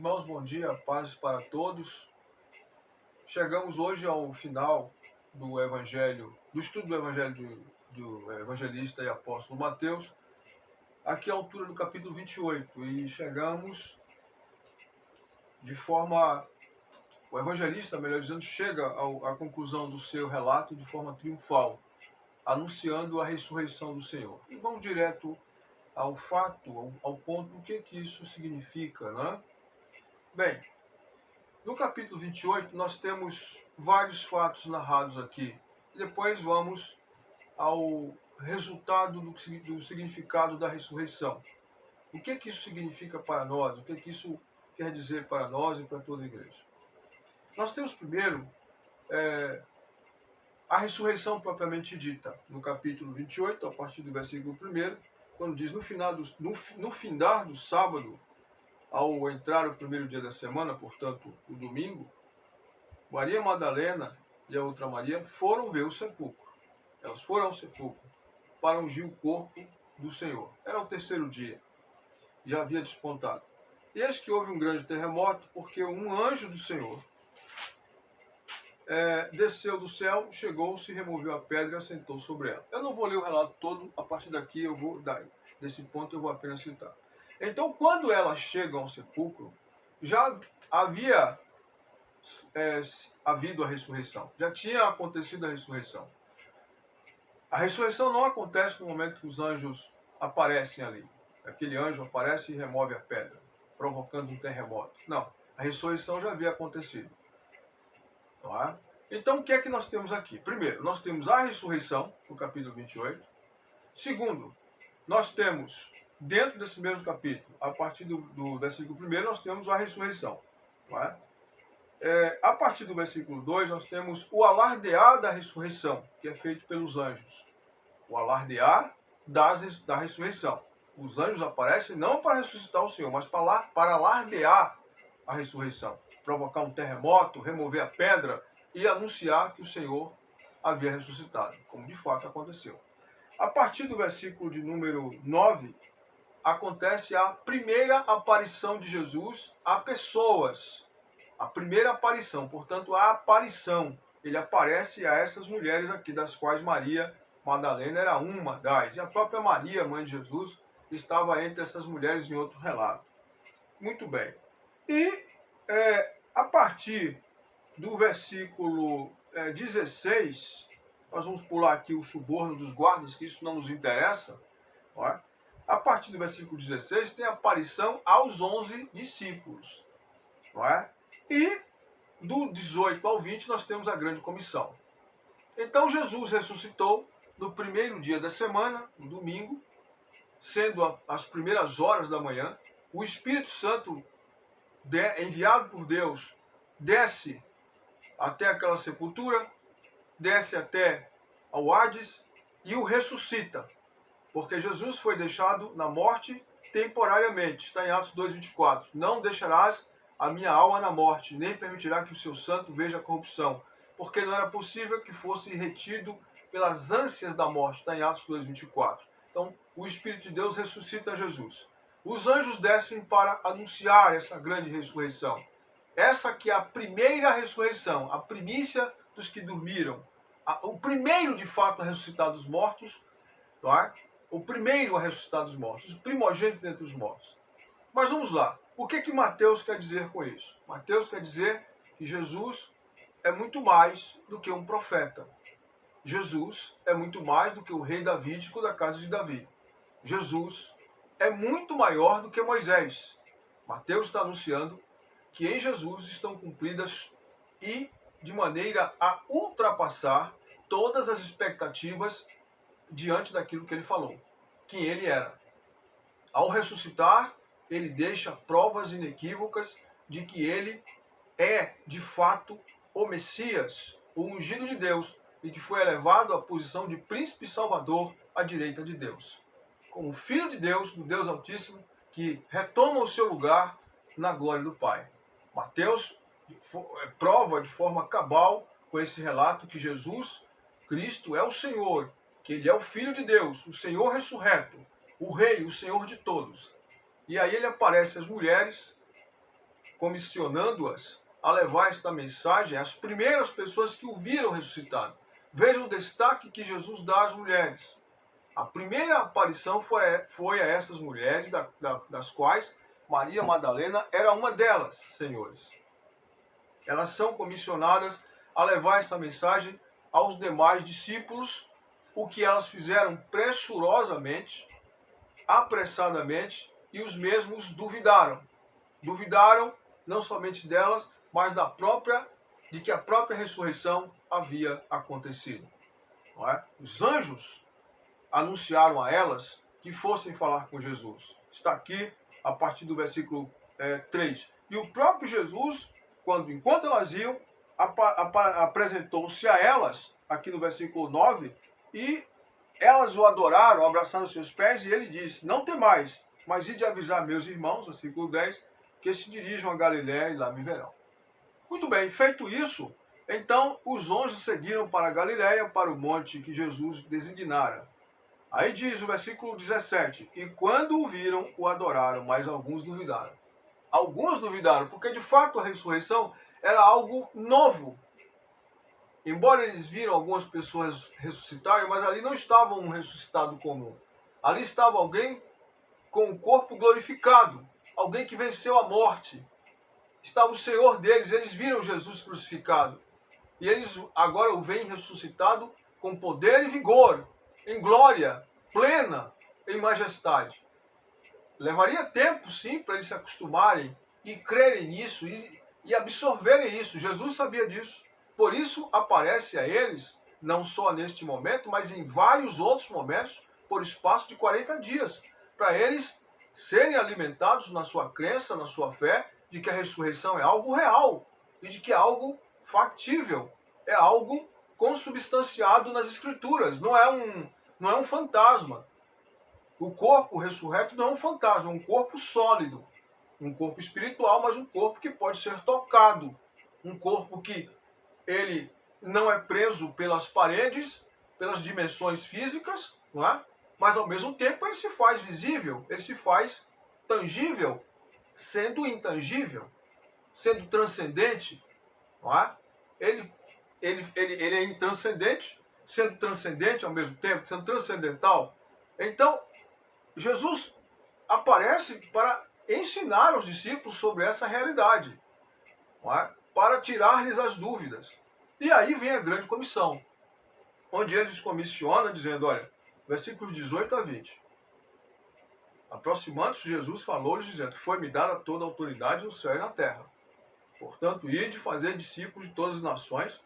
Irmãos, bom dia, paz para todos. Chegamos hoje ao final do Evangelho, do estudo do Evangelho do evangelista e apóstolo Mateus, aqui à altura do capítulo 28, e chegamos de forma, o evangelista, melhor dizendo, chega à conclusão do seu relato de forma triunfal, anunciando a ressurreição do Senhor. E vamos direto ao fato, ao ponto do que isso significa, né? Bem, no capítulo 28, nós temos vários fatos narrados aqui. Depois vamos ao resultado do significado da ressurreição. O que isso significa para nós? O que isso quer dizer para nós e para toda a igreja? Nós temos primeiro a ressurreição propriamente dita, no capítulo 28, a partir do versículo 1, quando diz, no findar do sábado, ao entrar o primeiro dia da semana, portanto, o domingo, Maria Madalena e a outra Maria foram ver o sepulcro. Elas foram ao sepulcro para ungir o corpo do Senhor. Era o terceiro dia. Já havia despontado. E eis que houve um grande terremoto, porque um anjo do Senhor desceu do céu, chegou-se, removeu a pedra e assentou sobre ela. Eu não vou ler o relato todo, a partir daqui desse ponto eu vou apenas citar. Então, quando elas chegam ao sepulcro, já havia havido a ressurreição. Já tinha acontecido a ressurreição. A ressurreição não acontece no momento que os anjos aparecem ali. Aquele anjo aparece e remove a pedra, provocando um terremoto. Não, a ressurreição já havia acontecido. Não é? Então, o que é que nós temos aqui? Primeiro, nós temos a ressurreição, no capítulo 28. Segundo, nós temos, dentro desse mesmo capítulo, a partir do versículo 1, nós temos a ressurreição. Não é? A partir do versículo 2, nós temos o alardear da ressurreição, que é feito pelos anjos. O alardear da ressurreição. Os anjos aparecem não para ressuscitar o Senhor, mas para alardear a ressurreição. Provocar um terremoto, remover a pedra e anunciar que o Senhor havia ressuscitado, como de fato aconteceu. A partir do versículo de número 9, acontece a primeira aparição de Jesus a pessoas. A primeira aparição, portanto, a aparição. Ele aparece a essas mulheres aqui, das quais Maria Madalena era uma das. E a própria Maria, mãe de Jesus, estava entre essas mulheres em outro relato. Muito bem. E a partir do versículo 16, nós vamos pular aqui o suborno dos guardas, que isso não nos interessa. Não é? A partir do versículo 16, tem a aparição aos 11 discípulos. Não é? E do 18 ao 20 nós temos a grande comissão. Então Jesus ressuscitou no primeiro dia da semana, no domingo, sendo as primeiras horas da manhã. O Espírito Santo, enviado por Deus, desce até aquela sepultura, desce até ao Hades e o ressuscita. Porque Jesus foi deixado na morte temporariamente. Está em Atos 2:24. Não deixarás a minha alma na morte, nem permitirá que o seu santo veja a corrupção, porque não era possível que fosse retido pelas ânsias da morte. Está em Atos 2:24. Então, o Espírito de Deus ressuscita Jesus. Os anjos descem para anunciar essa grande ressurreição. Essa que é a primeira ressurreição, a primícia dos que dormiram. O primeiro, de fato, a ressuscitar dos mortos, não é? O primeiro a ressuscitar dos mortos, o primogênito dentre os mortos. Mas vamos lá. O que Mateus quer dizer com isso? Mateus quer dizer que Jesus é muito mais do que um profeta. Jesus é muito mais do que o rei davídico da casa de Davi. Jesus é muito maior do que Moisés. Mateus está anunciando que em Jesus estão cumpridas e de maneira a ultrapassar todas as expectativas diante daquilo que ele falou, quem ele era. Ao ressuscitar, ele deixa provas inequívocas de que ele é, de fato, o Messias, o ungido de Deus, e que foi elevado à posição de príncipe salvador à direita de Deus. Como filho de Deus, do Deus Altíssimo, que retoma o seu lugar na glória do Pai. Mateus prova de forma cabal com esse relato que Jesus Cristo é o Senhor, que ele é o Filho de Deus, o Senhor ressurreto, o Rei, o Senhor de todos. E aí ele aparece às mulheres comissionando-as a levar esta mensagem às primeiras pessoas que o viram ressuscitado. Veja o destaque que Jesus dá às mulheres. A primeira aparição foi a essas mulheres, das quais Maria Madalena era uma delas, senhores. Elas são comissionadas a levar essa mensagem aos demais discípulos, o que elas fizeram pressurosamente, apressadamente, e os mesmos duvidaram. Duvidaram não somente delas, mas de que a própria ressurreição havia acontecido. Não é? Os anjos anunciaram a elas que fossem falar com Jesus. Está aqui a partir do versículo 3. E o próprio Jesus, enquanto elas iam, apresentou-se a elas, aqui no versículo 9, e elas o adoraram, abraçaram seus pés, e ele disse: não temais, mas ide avisar meus irmãos, versículo 10, que se dirijam a Galiléia e lá me verão. Muito bem, feito isso, então os 11 seguiram para a Galiléia, para o monte que Jesus designara. Aí diz o versículo 17, e quando o viram, o adoraram, mas alguns duvidaram. Alguns duvidaram, porque de fato a ressurreição era algo novo. Embora eles viram algumas pessoas ressuscitarem, mas ali não estava um ressuscitado comum. Ali estava alguém com o corpo glorificado, alguém que venceu a morte. Estava o Senhor deles, eles viram Jesus crucificado. E eles agora o veem ressuscitado com poder e vigor, em glória plena, em majestade. Levaria tempo, sim, para eles se acostumarem e crerem nisso e absorverem isso. Jesus sabia disso. Por isso aparece a eles, não só neste momento, mas em vários outros momentos, por espaço de 40 dias, para eles serem alimentados na sua crença, na sua fé, de que a ressurreição é algo real e de que é algo factível, é algo consubstanciado nas Escrituras, não é um fantasma. O corpo ressurreto não é um fantasma, é um corpo sólido, um corpo espiritual, mas um corpo que pode ser tocado, um corpo que ele não é preso pelas paredes, pelas dimensões físicas, não é? Mas ao mesmo tempo ele se faz visível, ele se faz tangível, sendo intangível, sendo transcendente, não é? Ele é intranscendente, sendo transcendente ao mesmo tempo, sendo transcendental. Então, Jesus aparece para ensinar aos discípulos sobre essa realidade, não é? Para tirar-lhes as dúvidas. E aí vem a grande comissão, onde ele os comissiona dizendo, olha, versículos 18 a 20. Aproximando-se, Jesus falou-lhes dizendo, foi-me dada toda a autoridade no céu e na terra. Portanto, ide fazer discípulos de todas as nações,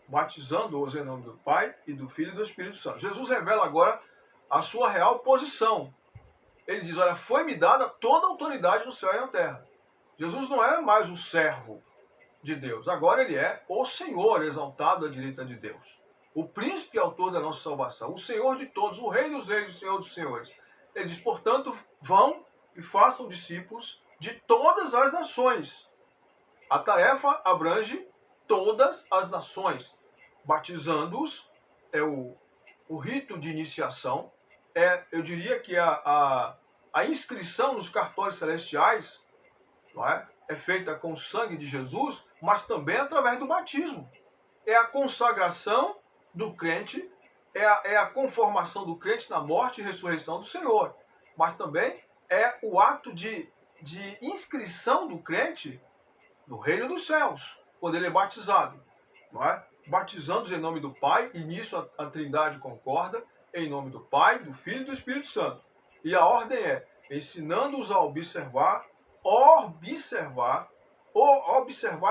batizando-os em nome do Pai e do Filho e do Espírito Santo. Jesus revela agora a sua real posição. Ele diz, olha, foi-me dada toda a autoridade no céu e na terra. Jesus não é mais o servo de Deus. Agora ele é o Senhor exaltado à direita de Deus. O príncipe e autor da nossa salvação. O Senhor de todos, o Rei dos reis, o Senhor dos senhores. Ele diz, portanto, vão e façam discípulos de todas as nações. A tarefa abrange todas as nações. Batizando-os é o rito de iniciação. Eu diria que a inscrição nos cartórios celestiais, não é? É feita com o sangue de Jesus, mas também através do batismo. É a consagração do crente, é a conformação do crente na morte e ressurreição do Senhor. Mas também é o ato de inscrição do crente no reino dos céus, quando ele é batizado. Não é? Batizando-os em nome do Pai, e nisso a Trindade concorda, em nome do Pai, do Filho e do Espírito Santo. E a ordem é, ensinando-os a observar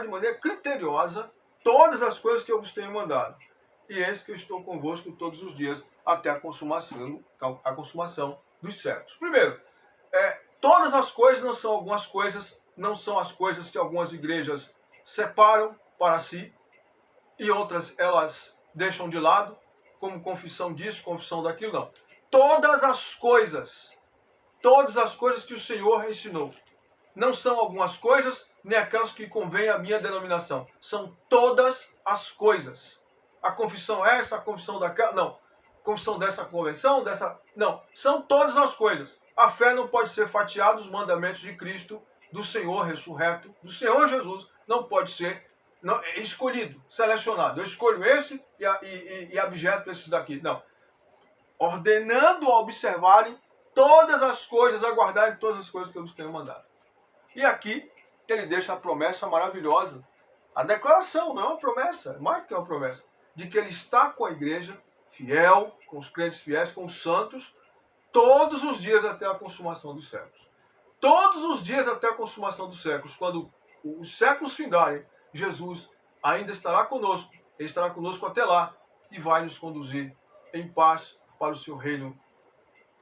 de maneira criteriosa todas as coisas que eu vos tenho mandado. E eis que eu estou convosco todos os dias até a consumação dos séculos. Primeiro, todas as coisas não são algumas coisas, não são as coisas que algumas igrejas separam para si e outras elas deixam de lado, como confissão disso, confissão daquilo, não. Todas as coisas que o Senhor ensinou. Não são algumas coisas, nem aquelas que convêm à minha denominação. São todas as coisas. A confissão é essa, a confissão daquela, não. Confissão dessa convenção, dessa, não. São todas as coisas. A fé não pode ser fatiada dos mandamentos de Cristo do Senhor ressurreto, do Senhor Jesus, não pode ser escolhido, selecionado. Eu escolho esse e abjeto esse daqui. Não. Ordenando a observarem todas as coisas, a guardarem todas as coisas que eu vos tenho mandado. E aqui ele deixa a promessa maravilhosa. A declaração, não é uma promessa, mais que uma promessa, de que ele está com a igreja fiel, com os crentes fiéis, com os santos, todos os dias até a consumação dos séculos. Todos os dias até a consumação dos séculos. Quando os séculos findarem, Jesus ainda estará conosco. Ele estará conosco até lá e vai nos conduzir em paz para o seu reino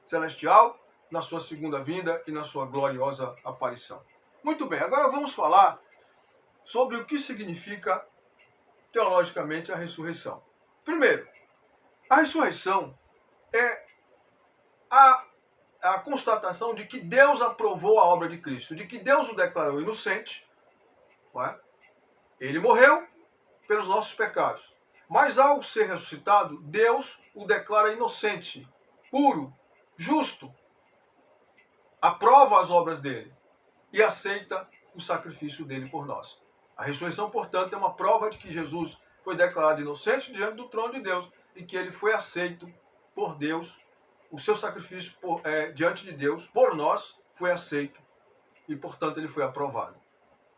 celestial, na sua segunda vinda e na sua gloriosa aparição. Muito bem, agora vamos falar sobre o que significa teologicamente a ressurreição. Primeiro, a ressurreição é a constatação de que Deus aprovou a obra de Cristo, de que Deus o declarou inocente, não é? Ele morreu pelos nossos pecados. Mas ao ser ressuscitado, Deus o declara inocente, puro, justo, aprova as obras dele e aceita o sacrifício dele por nós. A ressurreição, portanto, é uma prova de que Jesus foi declarado inocente diante do trono de Deus e que ele foi aceito por Deus. O seu sacrifício diante de Deus, por nós, foi aceito e, portanto, ele foi aprovado.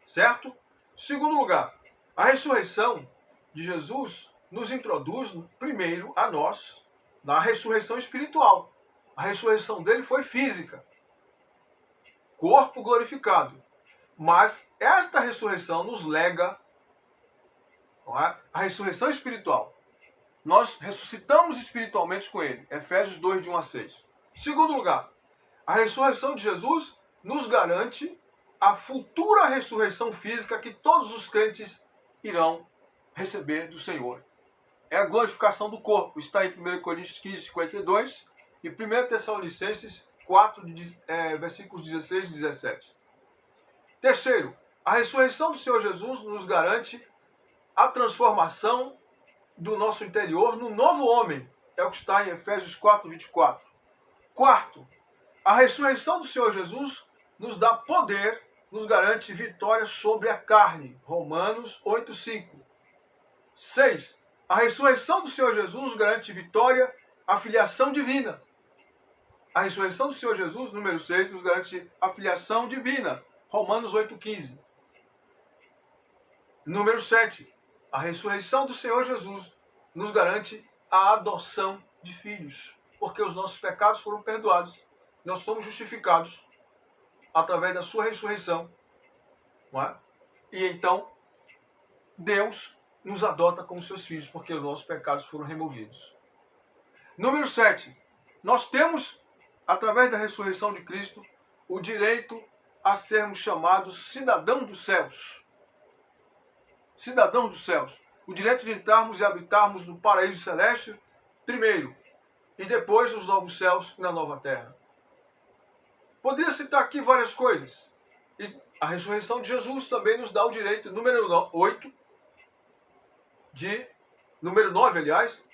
Certo? Segundo lugar, a ressurreição de Jesus nos introduz primeiro a nós na ressurreição espiritual. A ressurreição dele foi física, corpo glorificado. Mas esta ressurreição nos lega, não é, a ressurreição espiritual. Nós ressuscitamos espiritualmente com ele. Efésios 2, de 1 a 6. Segundo lugar, a ressurreição de Jesus nos garante a futura ressurreição física que todos os crentes irão receber do Senhor. É a glorificação do corpo. Está em 1 Coríntios 15, 52 e 1 Tessalonicenses 4, versículos 16 e 17. Terceiro, a ressurreição do Senhor Jesus nos garante a transformação do nosso interior no novo homem. É o que está em Efésios 4, 24. Quarto, a ressurreição do Senhor Jesus nos dá poder, nos garante vitória sobre a carne. Romanos 8, 5. 6. A ressurreição do Senhor Jesus nos garante vitória, a filiação divina. A ressurreição do Senhor Jesus, número 6, nos garante a filiação divina. Romanos 8,15. Número 7. A ressurreição do Senhor Jesus nos garante a adoção de filhos. Porque os nossos pecados foram perdoados. Nós somos justificados através da sua ressurreição. Não é? E então, Deus nos adota como seus filhos, porque os nossos pecados foram removidos. Número 7. Nós temos, através da ressurreição de Cristo, o direito a sermos chamados cidadãos dos céus. Cidadãos dos céus. O direito de entrarmos e habitarmos no paraíso celeste, primeiro, e depois nos novos céus e na nova terra. Poderia citar aqui várias coisas. E a ressurreição de Jesus também nos dá o direito, número 9, aliás,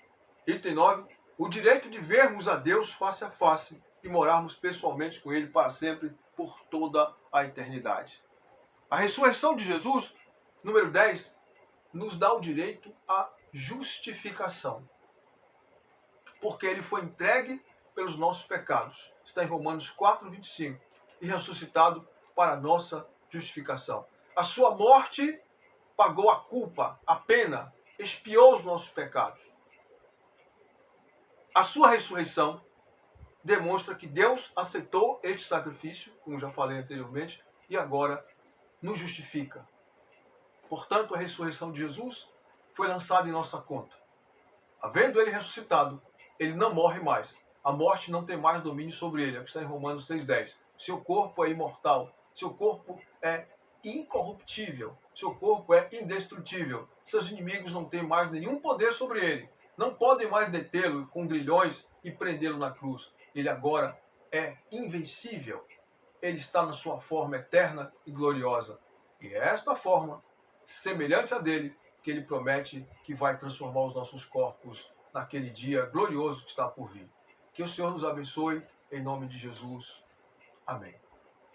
item 9, o direito de vermos a Deus face a face e morarmos pessoalmente com Ele para sempre, por toda a eternidade. A ressurreição de Jesus, número 10, nos dá o direito à justificação. Porque Ele foi entregue pelos nossos pecados. Está em Romanos 4, 25. E ressuscitado para a nossa justificação. A sua morte pagou a culpa, a pena, expiou os nossos pecados. A sua ressurreição demonstra que Deus aceitou este sacrifício, como já falei anteriormente, e agora nos justifica. Portanto, a ressurreição de Jesus foi lançada em nossa conta. Havendo ele ressuscitado, ele não morre mais. A morte não tem mais domínio sobre ele. É o que está em Romanos 6,10. Seu corpo é imortal. Seu corpo é incorruptível. Seu corpo é indestrutível. Seus inimigos não têm mais nenhum poder sobre ele. Não podem mais detê-lo com grilhões e prendê-lo na cruz. Ele agora é invencível. Ele está na sua forma eterna e gloriosa. E é esta forma, semelhante a dele, que ele promete que vai transformar os nossos corpos naquele dia glorioso que está por vir. Que o Senhor nos abençoe, em nome de Jesus. Amém.